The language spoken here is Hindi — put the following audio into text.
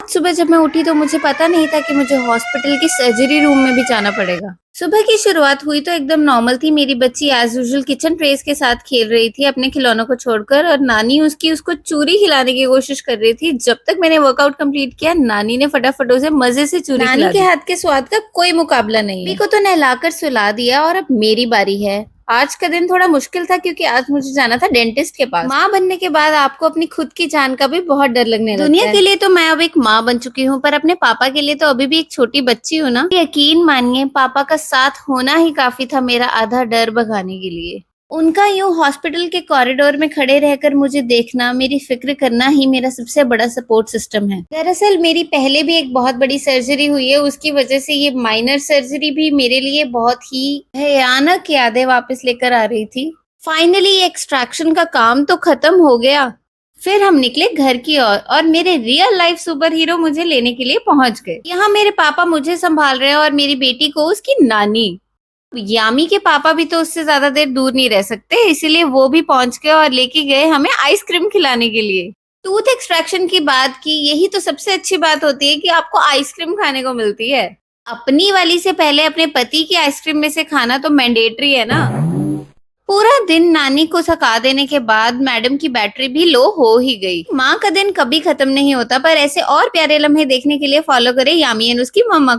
आज सुबह जब मैं उठी तो मुझे पता नहीं था कि मुझे हॉस्पिटल की सर्जरी रूम में भी जाना पड़ेगा। सुबह की शुरुआत हुई तो एकदम नॉर्मल थी। मेरी बच्ची एज यूजुअल किचन ट्रेस के साथ खेल रही थी अपने खिलौनों को छोड़कर, और नानी उसकी उसको चूरी खिलाने की कोशिश कर रही थी। जब तक मैंने वर्कआउट कंप्लीट किया, नानी ने फटाफट उसे मजे से चूरी खिला दी। नानी के हाथ के स्वाद का कोई मुकाबला नहीं है। को तो नहलाकर सुला दिया और अब मेरी बारी है। आज का दिन थोड़ा मुश्किल था क्योंकि आज मुझे जाना था डेंटिस्ट के पास। माँ बनने के बाद आपको अपनी खुद की जान का भी बहुत डर लगने लगता है। दुनिया के लिए तो मैं अब एक माँ बन चुकी हूँ, पर अपने पापा के लिए तो अभी भी एक छोटी बच्ची हूँ ना। यकीन मानिए, पापा का साथ होना ही काफी था मेरा आधा डर भगाने के लिए। उनका यूं हॉस्पिटल के कॉरिडोर में खड़े रहकर मुझे देखना, मेरी फिक्र करना ही मेरा सबसे बड़ा सपोर्ट सिस्टम है। दरअसल मेरी पहले भी एक बहुत बड़ी सर्जरी हुई है, उसकी वजह से ये माइनर सर्जरी भी मेरे लिए बहुत ही भयानक यादें वापस लेकर आ रही थी। फाइनली एक्सट्रैक्शन का काम तो खत्म हो गया। फिर हम निकले घर की ओर और मेरे रियल लाइफ सुपर हीरो मुझे लेने के लिए पहुंच गए। यहाँ मेरे पापा मुझे संभाल रहे हैं और मेरी बेटी को उसकी नानी। यामी के पापा भी तो उससे ज्यादा देर दूर नहीं रह सकते, इसीलिए वो भी पहुंच गए और लेके गए हमें आइसक्रीम खिलाने के लिए। टूथ एक्सट्रैक्शन की बात की, यही तो सबसे अच्छी बात होती है कि आपको आइसक्रीम खाने को मिलती है। अपनी वाली से पहले अपने पति की आइसक्रीम में से खाना तो मैंडेटरी है ना। पूरा दिन नानी को थका देने के बाद मैडम की बैटरी भी लो हो ही गई। माँ का दिन कभी खत्म नहीं होता, पर ऐसे और प्यारे लम्हे देखने के लिए फॉलो करें यामी एंड उसकी मम्मा।